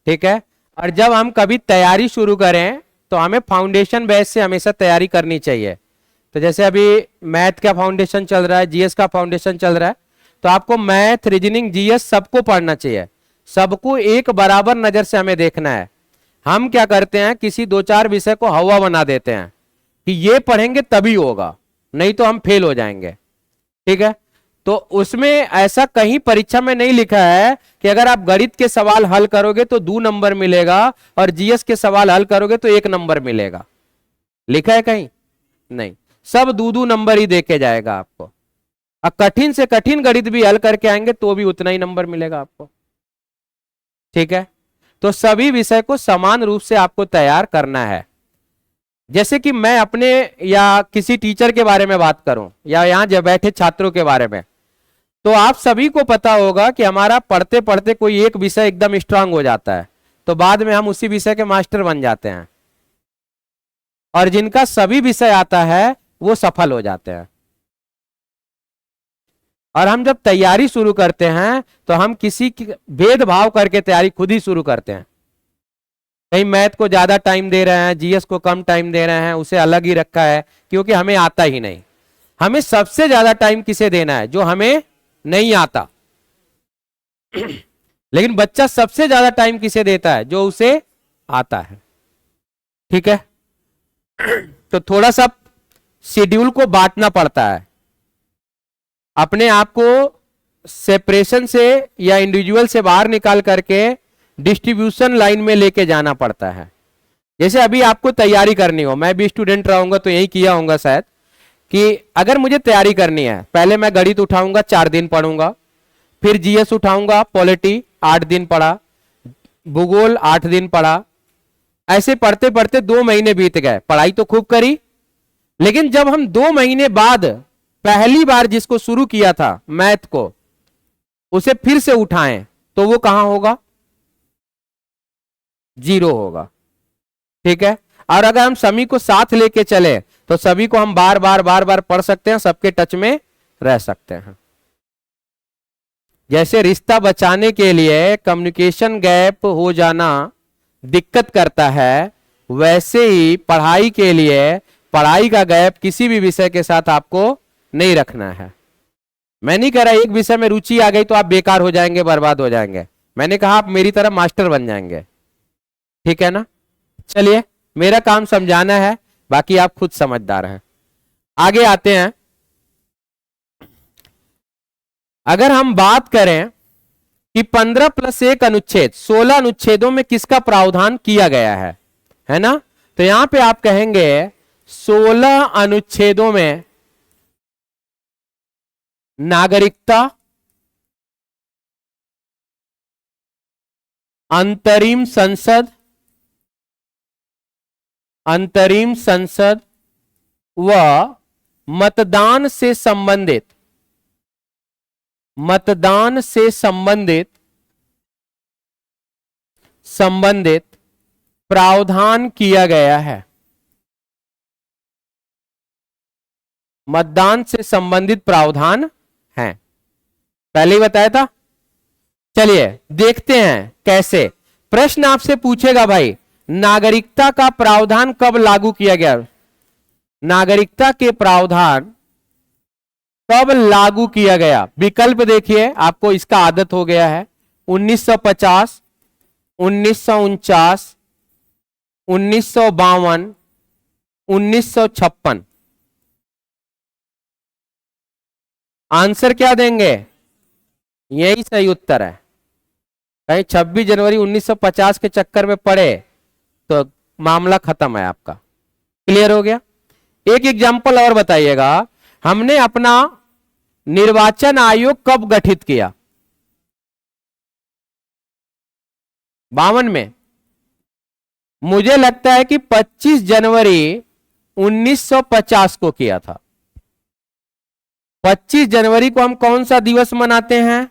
ठीक है। और जब हम कभी तैयारी शुरू करें तो हमें फाउंडेशन बेस से हमेशा तैयारी करनी चाहिए। तो जैसे अभी मैथ का फाउंडेशन चल रहा है, जीएस का फाउंडेशन चल रहा है, तो आपको मैथ, रीजनिंग, जीएस सबको पढ़ना चाहिए, सबको एक बराबर नजर से हमें देखना है। हम क्या करते हैं, किसी 2-4 विषय को हवा बना देते हैं कि ये पढ़ेंगे तभी होगा, नहीं तो हम फेल हो जाएंगे, ठीक है। तो उसमें ऐसा कहीं परीक्षा में नहीं लिखा है कि अगर आप गणित के सवाल हल करोगे तो 2 नंबर मिलेगा और जीएस के सवाल हल करोगे तो 1 नंबर मिलेगा, लिखा है कहीं? नहीं, सब 2-2 नंबर ही देके जाएगा आपको। अब कठिन से कठिन गणित भी हल करके आएंगे तो भी उतना ही नंबर मिलेगा आपको, ठीक है। तो सभी विषय को समान रूप से आपको तैयार करना है। जैसे कि मैं अपने या किसी टीचर के बारे में बात करूं या यहां जब बैठे छात्रों के बारे में, तो आप सभी को पता होगा कि हमारा पढ़ते पढ़ते कोई एक विषय एकदम स्ट्रांग हो जाता है तो बाद में हम उसी विषय के मास्टर बन जाते हैं, और जिनका सभी विषय आता है वो सफल हो जाते हैं। और हम जब तैयारी शुरू करते हैं तो हम किसी की भेदभाव करके तैयारी खुद ही शुरू करते हैं। कहीं मैथ को ज्यादा टाइम दे रहे हैं, जीएस को कम टाइम दे रहे हैं, उसे अलग ही रखा है क्योंकि हमें आता ही नहीं। हमें सबसे ज्यादा टाइम किसे देना है? जो हमें नहीं आता। लेकिन बच्चा सबसे ज्यादा टाइम किसे देता है? जो उसे आता है, ठीक है। तो थोड़ा सा शेड्यूल को बांटना पड़ता है, अपने आप को सेपरेशन से या इंडिविजुअल से बाहर निकाल करके डिस्ट्रीब्यूशन लाइन में लेके जाना पड़ता है। जैसे अभी आपको तैयारी करनी हो, मैं भी स्टूडेंट रहूंगा तो यही किया होगा शायद, कि अगर मुझे तैयारी करनी है, पहले मैं गणित उठाऊंगा, 4 दिन पढ़ूंगा, फिर जीएस उठाऊंगा, पॉलिटी 8 दिन पढ़ा, भूगोल 8 दिन पढ़ा, ऐसे पढ़ते पढ़ते 2 महीने बीत गए। पढ़ाई तो खूब करी, लेकिन जब हम 2 महीने बाद पहली बार जिसको शुरू किया था मैथ को, उसे फिर से उठाएं तो वो कहां होगा? 0 होगा, ठीक है। और अगर हम सभी को साथ लेके चले तो सभी को हम बार बार पढ़ सकते हैं, सबके टच में रह सकते हैं। जैसे रिश्ता बचाने के लिए कम्युनिकेशन गैप हो जाना दिक्कत करता है, वैसे ही पढ़ाई के लिए पढ़ाई का गैप किसी भी विषय के साथ आपको नहीं रखना है। मैं नहीं कह रहा एक विषय में रुचि आ गई तो आप बेकार हो जाएंगे, बर्बाद हो जाएंगे। मैंने कहा आप मेरी तरह मास्टर बन जाएंगे, ठीक है ना। चलिए, मेरा काम समझाना है, बाकी आप खुद समझदार हैं। आगे आते हैं। अगर हम बात करें कि 15+1 अनुच्छेद 16 अनुच्छेदों में किसका प्रावधान किया गया है ना, तो यहां पे आप कहेंगे 16 अनुच्छेदों में नागरिकता, अंतरिम संसद व मतदान से संबंधित प्रावधान किया गया है। मतदान से संबंधित प्रावधान है, पहले ही बताया था। चलिए देखते हैं कैसे। प्रश्न आपसे पूछेगा भाई, नागरिकता का प्रावधान कब लागू किया गया? नागरिकता के प्रावधान कब लागू किया गया? विकल्प देखिए, आपको इसका आदत हो गया है। 1950, 1949, 1952, 1956। आंसर क्या देंगे? यही सही उत्तर है। कहीं 26 जनवरी 1950 के चक्कर में पड़े तो मामला खत्म है आपका। क्लियर हो गया? एक एग्जांपल और बताइएगा, हमने अपना निर्वाचन आयोग कब गठित किया? 52 में। मुझे लगता है कि 25 जनवरी 1950 को किया था। 25 जनवरी को हम कौन सा दिवस मनाते हैं?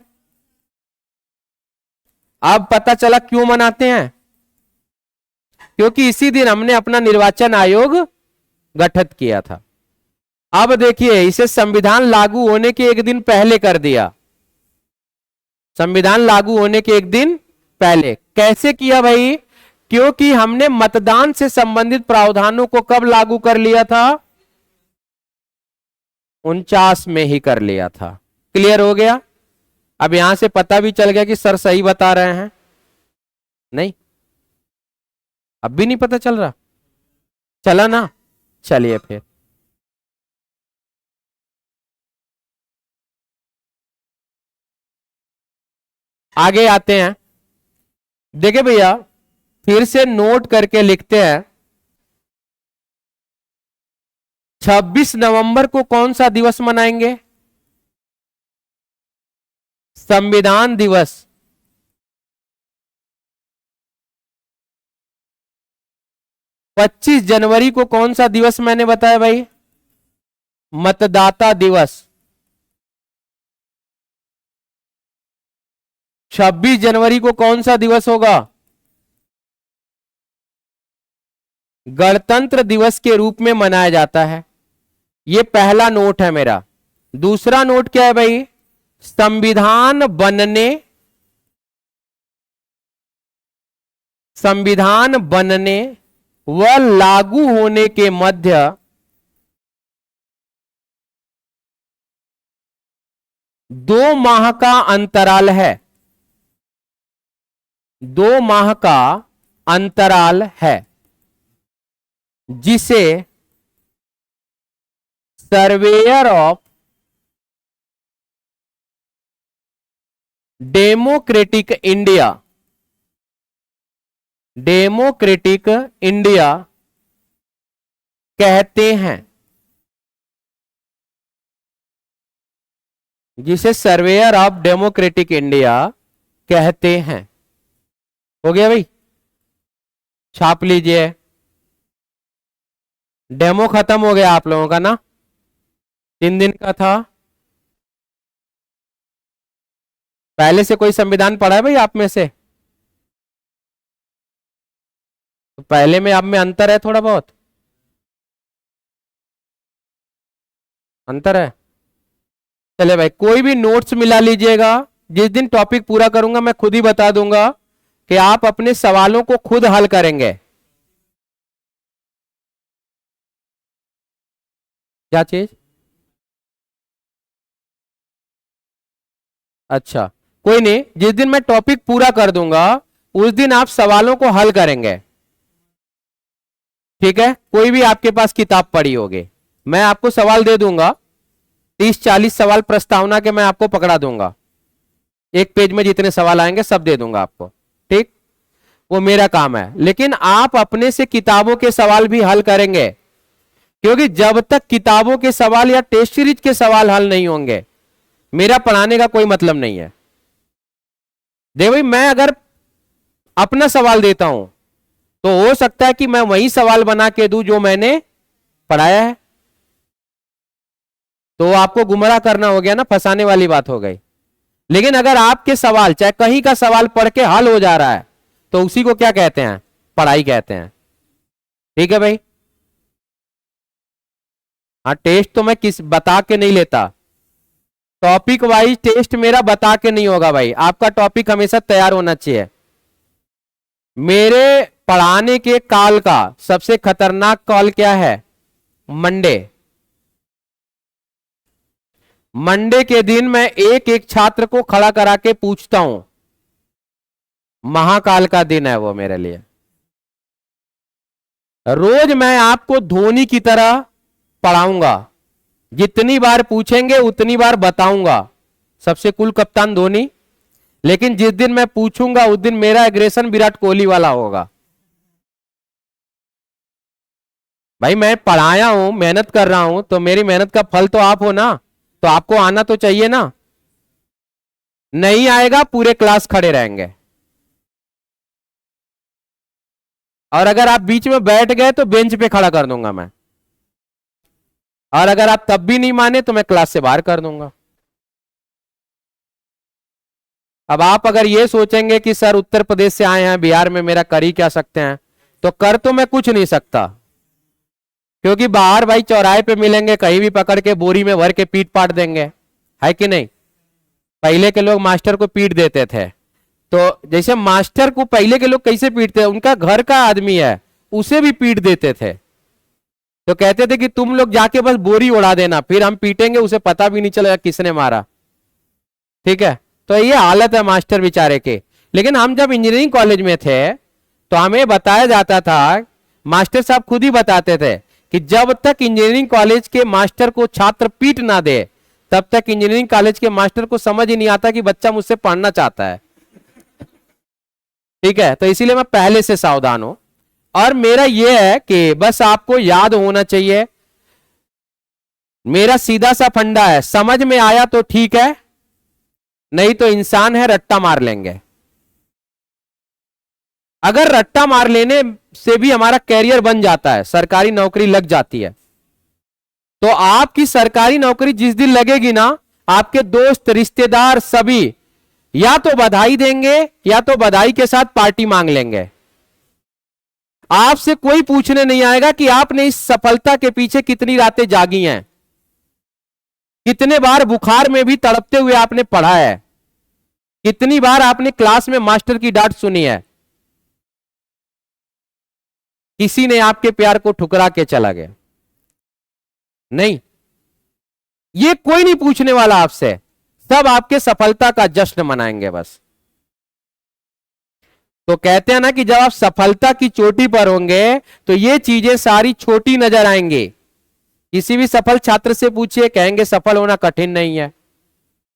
अब पता चला क्यों मनाते हैं, क्योंकि इसी दिन हमने अपना निर्वाचन आयोग गठित किया था। अब देखिए, इसे संविधान लागू होने के एक दिन पहले कर दिया, संविधान लागू होने के एक दिन पहले। कैसे किया भाई? क्योंकि हमने मतदान से संबंधित प्रावधानों को कब लागू कर लिया था? 49 में ही कर लिया था। क्लियर हो गया? अब यहां से पता भी चल गया कि सर सही बता रहे हैं। नहीं, अब भी नहीं पता चल रहा? चला ना? चलिए फिर आगे आते हैं। देखिए भैया, फिर से नोट करके लिखते हैं। 26 नवंबर को कौन सा दिवस मनाएंगे? संविधान दिवस। 25 जनवरी को कौन सा दिवस मैंने बताया भाई? मतदाता दिवस। 26 जनवरी को कौन सा दिवस होगा? गणतंत्र दिवस के रूप में मनाया जाता है। यह पहला नोट है मेरा। दूसरा नोट क्या है भाई? संविधान बनने व लागू होने के मध्य 2 माह का अंतराल है। 2 माह का अंतराल है, जिसे सर्वेयर ऑफ डेमोक्रेटिक इंडिया कहते हैं। जिसे सर्वेयर ऑफ डेमोक्रेटिक इंडिया कहते हैं। हो गया भाई? छाप लीजिए। डेमो खत्म हो गया आप लोगों का ना? 3 दिन का था। पहले से कोई संविधान पढ़ा है भाई आप में से? तो पहले में आप में अंतर है, थोड़ा बहुत अंतर है। चले भाई, कोई भी नोट्स मिला लीजिएगा। जिस दिन टॉपिक पूरा करूंगा मैं खुद ही बता दूंगा कि आप अपने सवालों को खुद हल करेंगे। क्या चीज? अच्छा, कोई नहीं, जिस दिन मैं टॉपिक पूरा कर दूंगा उस दिन आप सवालों को हल करेंगे। ठीक है? कोई भी आपके पास किताब पड़ी होगी, मैं आपको सवाल दे दूंगा। 30-40 सवाल प्रस्तावना के मैं आपको पकड़ा दूंगा। एक पेज में जितने सवाल आएंगे सब दे दूंगा आपको। ठीक? वो मेरा काम है। लेकिन आप अपने से किताबों के सवाल भी हल करेंगे, क्योंकि जब तक किताबों के सवाल या टेस्ट सीरीज के सवाल हल नहीं होंगे मेरा पढ़ाने का कोई मतलब नहीं है। देखो भाई, मैं अगर अपना सवाल देता हूं तो हो सकता है कि मैं वही सवाल बना के दूं जो मैंने पढ़ाया है, तो आपको गुमराह करना हो गया ना, फंसाने वाली बात हो गई। लेकिन अगर आपके सवाल, चाहे कहीं का सवाल पढ़ के हल हो जा रहा है, तो उसी को क्या कहते हैं? पढ़ाई कहते हैं। ठीक है भाई? हाँ, टेस्ट तो मैं किस बता के नहीं लेता। टॉपिक वाइज टेस्ट मेरा बता के नहीं होगा भाई। आपका टॉपिक हमेशा तैयार होना चाहिए। मेरे पढ़ाने के काल का सबसे खतरनाक कॉल क्या है? मंडे। मंडे के दिन मैं एक एक छात्र को खड़ा करा के पूछता हूं। महाकाल का दिन है वो मेरे लिए। रोज मैं आपको धोनी की तरह पढ़ाऊंगा। जितनी बार पूछेंगे उतनी बार बताऊंगा सबसे कूल कप्तान धोनी। लेकिन जिस दिन मैं पूछूंगा उस दिन मेरा एग्रेशन विराट कोहली वाला होगा। भाई मैं पढ़ाया हूं, मेहनत कर रहा हूं, तो मेरी मेहनत का फल तो आप हो ना, तो आपको आना तो चाहिए ना। नहीं आएगा पूरे क्लास खड़े रहेंगे, और अगर आप बीच में बैठ गए तो बेंच पे खड़ा कर दूंगा मैं, और अगर आप तब भी नहीं माने तो मैं क्लास से बाहर कर दूंगा। अब आप अगर ये सोचेंगे कि सर उत्तर प्रदेश से आए हैं, बिहार में मेरा कर ही क्या सकते हैं, तो कर तो मैं कुछ नहीं सकता, क्योंकि बाहर भाई चौराहे पे मिलेंगे, कहीं भी पकड़ के बोरी में भर के पीट पाट देंगे, है कि नहीं? पहले के लोग मास्टर को पीट देते थे, तो जैसे मास्टर को पहले के लोग कैसे पीटते हैं, उनका घर का आदमी है उसे भी पीट देते थे। तो कहते थे कि तुम लोग जाके बस बोरी उड़ा देना, फिर हम पीटेंगे, उसे पता भी नहीं चलेगा किसने मारा। ठीक है, तो ये हालत है मास्टर बेचारे के। लेकिन हम जब इंजीनियरिंग कॉलेज में थे तो हमें बताया जाता था, मास्टर साहब खुद ही बताते थे कि जब तक इंजीनियरिंग कॉलेज के मास्टर को छात्र पीट ना दे तब तक इंजीनियरिंग कॉलेज के मास्टर को समझ ही नहीं आता कि बच्चा मुझसे पढ़ना चाहता है। ठीक है, तो इसीलिए मैं पहले से सावधान हूं। और मेरा यह है कि बस आपको याद होना चाहिए, मेरा सीधा सा फंडा है, समझ में आया तो ठीक है, नहीं तो इंसान है रट्टा मार लेंगे। अगर रट्टा मार लेने से भी हमारा कैरियर बन जाता है, सरकारी नौकरी लग जाती है, तो आपकी सरकारी नौकरी जिस दिन लगेगी ना, आपके दोस्त रिश्तेदार सभी या तो बधाई देंगे या तो बधाई के साथ पार्टी मांग लेंगे। आपसे कोई पूछने नहीं आएगा कि आपने इस सफलता के पीछे कितनी रातें जागी हैं, कितने बार बुखार में भी तड़पते हुए आपने पढ़ा है, कितनी बार आपने क्लास में मास्टर की डांट सुनी है, किसी ने आपके प्यार को ठुकरा के चला गया नहीं, ये कोई नहीं पूछने वाला आपसे, सब आपके सफलता का जश्न मनाएंगे बस। तो कहते हैं ना कि जब आप सफलता की चोटी पर होंगे तो ये चीजें सारी छोटी नजर आएंगी। किसी भी सफल छात्र से पूछिए, कहेंगे सफल होना कठिन नहीं है,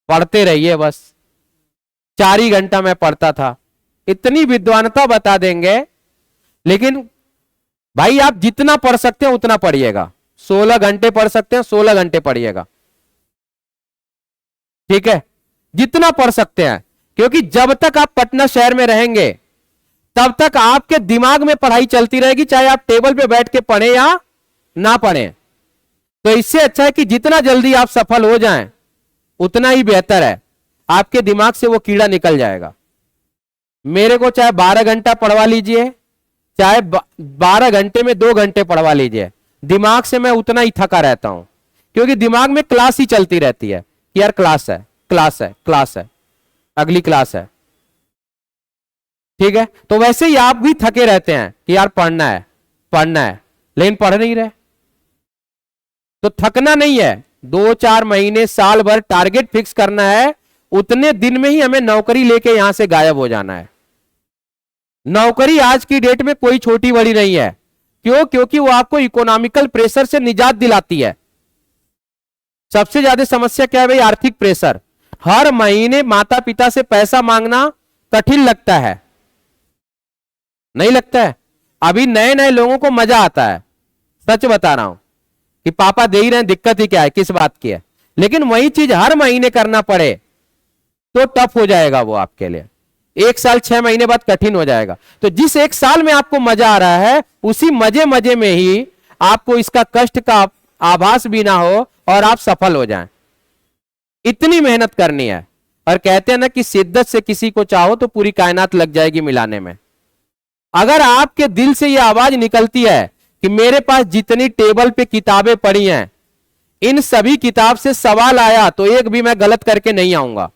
पढ़ते रहिए बस, 4 ही घंटा मैं पढ़ता था, इतनी विद्वानता बता देंगे। लेकिन भाई आप जितना पढ़ सकते हैं उतना पढ़िएगा, 16 घंटे पढ़ सकते हैं 16 घंटे पढ़िएगा। ठीक है, जितना पढ़ सकते हैं, क्योंकि जब तक आप पटना शहर में रहेंगे तब तक आपके दिमाग में पढ़ाई चलती रहेगी, चाहे आप टेबल पे बैठ के पढ़ें या ना पढ़ें। तो इससे अच्छा है कि जितना जल्दी आप सफल हो जाएं उतना ही बेहतर है, आपके दिमाग से वो कीड़ा निकल जाएगा। मेरे को चाहे 12 घंटा पढ़वा लीजिए, चाहे 12 घंटे में 2 घंटे पढ़वा लीजिए, दिमाग से मैं उतना ही थका रहता हूं, क्योंकि दिमाग में क्लास ही चलती रहती है कि यार क्लास है, क्लास है, क्लास है, अगली क्लास है। ठीक है, तो वैसे ही आप भी थके रहते हैं कि यार पढ़ना है पढ़ना है, लेकिन पढ़ नहीं रहे। तो थकना नहीं है, 2-4 महीने साल भर टारगेट फिक्स करना है, उतने दिन में ही हमें नौकरी लेके यहां से गायब हो जाना है। नौकरी आज की डेट में कोई छोटी बड़ी नहीं है। क्यों? क्योंकि वो आपको इकोनॉमिकल प्रेशर से निजात दिलाती है। सबसे ज्यादा समस्या क्या है भाई? आर्थिक प्रेशर। हर महीने माता पिता से पैसा मांगना कठिन लगता है, नहीं लगता है? अभी नए नए लोगों को मजा आता है, सच बता रहा हूं, कि पापा दे ही रहे हैं, दिक्कत ही क्या है, किस बात की है। लेकिन वही चीज हर महीने करना पड़े तो टफ हो जाएगा वो आपके लिए, 1 साल 6 महीने बाद कठिन हो जाएगा। तो जिस 1 साल में आपको मजा आ रहा है, उसी मजे मजे में ही आपको इसका कष्ट का आभास भी ना हो और आप सफल हो जाएं। इतनी मेहनत करनी है। और कहते हैं ना कि शिद्दत से किसी को चाहो तो पूरी कायनात लग जाएगी मिलाने में। अगर आपके दिल से यह आवाज निकलती है कि मेरे पास जितनी टेबल पे किताबें पड़ी हैं, इन सभी किताब से सवाल आया तो एक भी मैं गलत करके नहीं आऊंगा।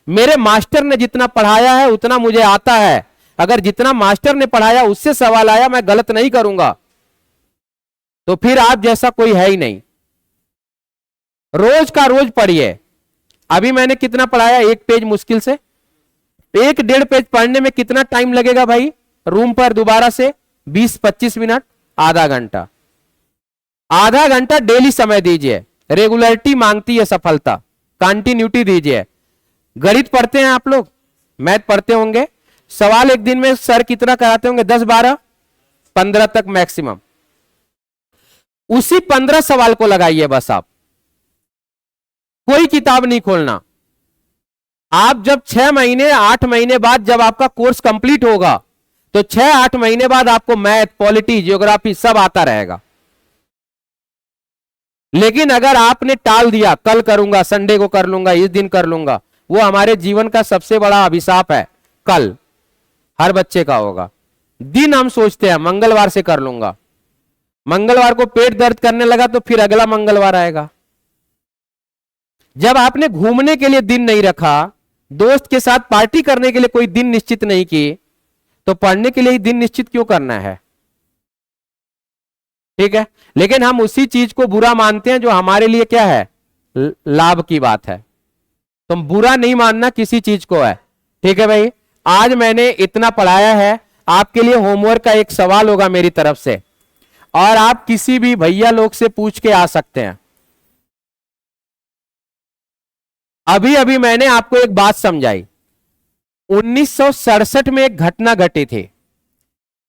मेरे मास्टर ने जितना पढ़ाया है उतना मुझे आता है, अगर जितना मास्टर ने पढ़ाया उससे सवाल आया मैं गलत नहीं करूंगा, तो फिर आप जैसा कोई है ही नहीं। रोज का रोज पढ़िए। अभी मैंने कितना पढ़ाया? 1 पेज मुश्किल से, 1-1.5 पेज पढ़ने में कितना टाइम लगेगा भाई? रूम पर दोबारा से 20-25 मिनट, आधा घंटा। आधा घंटा डेली समय दीजिए। रेगुलरिटी मांगती है सफलता, कंटिन्यूटी दीजिए। गणित पढ़ते हैं आप लोग, मैथ पढ़ते होंगे, सवाल एक दिन में सर कितना कराते होंगे? 10, 12, 15 तक मैक्सिमम। उसी 15 सवाल को लगाइए बस आप, कोई किताब नहीं खोलना। आप जब 6 महीने 8 महीने बाद जब आपका कोर्स कंप्लीट होगा तो 6-8 महीने बाद आपको मैथ, पॉलिटी, ज्योग्राफी सब आता रहेगा। लेकिन अगर आपने टाल दिया, कल करूंगा, संडे को कर लूंगा, इस दिन कर लूंगा, वो हमारे जीवन का सबसे बड़ा अभिशाप है। कल हर बच्चे का होगा। दिन हम सोचते हैं मंगलवार से कर लूंगा, मंगलवार को पेट दर्द करने लगा तो फिर अगला मंगलवार आएगा। जब आपने घूमने के लिए दिन नहीं रखा, दोस्त के साथ पार्टी करने के लिए कोई दिन निश्चित नहीं की, तो पढ़ने के लिए ही दिन निश्चित क्यों करना है? ठीक है, लेकिन हम उसी चीज को बुरा मानते हैं जो हमारे लिए क्या है, लाभ की बात है। तो बुरा नहीं मानना किसी चीज को है। ठीक है भाई, आज मैंने इतना पढ़ाया है। आपके लिए होमवर्क का एक सवाल होगा मेरी तरफ से, और आप किसी भी भैया लोग से पूछ के आ सकते हैं। अभी अभी मैंने आपको एक बात समझाई। 1967 में एक घटना घटी थी।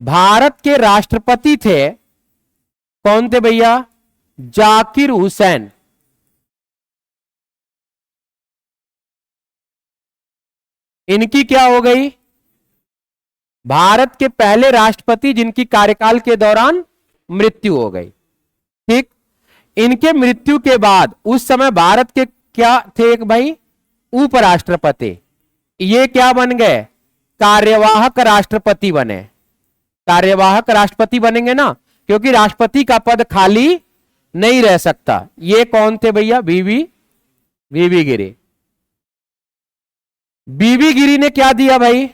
भारत के राष्ट्रपति थे, कौन थे भैया? जाकिर हुसैन। इनकी क्या हो गई? भारत के पहले राष्ट्रपति जिनकी कार्यकाल के दौरान मृत्यु हो गई। ठीक, इनके मृत्यु के बाद उस समय भारत के क्या थे एक भाई? उपराष्ट्रपति। ये क्या बन गए? कार्यवाहक राष्ट्रपति बने। कार्यवाहक राष्ट्रपति बनेंगे ना, क्योंकि राष्ट्रपति का पद खाली नहीं रह सकता। ये कौन थे भैया? वीवी गिरी। बीवी गिरी ने क्या दिया भाई?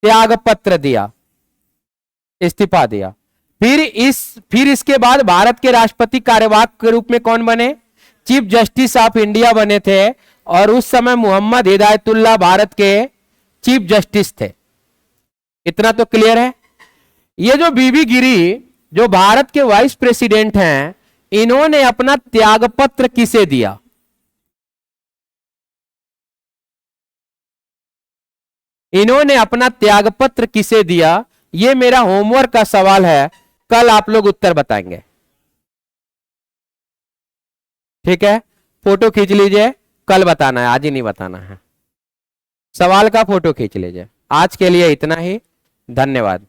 त्याग पत्र दिया, इस्तीफा दिया। फिर इसके बाद भारत के राष्ट्रपति कार्यवाहक के रूप में कौन बने? चीफ जस्टिस ऑफ इंडिया बने थे, और उस समय मोहम्मद हिदायतुल्लाह भारत के चीफ जस्टिस थे। इतना तो क्लियर है। ये जो बीवी गिरी, जो भारत के वाइस प्रेसिडेंट हैं, इन्होंने अपना त्यागपत्र किसे दिया? इन्होंने अपना त्यागपत्र किसे दिया? यह मेरा होमवर्क का सवाल है, कल आप लोग उत्तर बताएंगे। ठीक है, फोटो खींच लीजिए, कल बताना है, आज ही नहीं बताना है। सवाल का फोटो खींच लीजिए। आज के लिए इतना ही, धन्यवाद।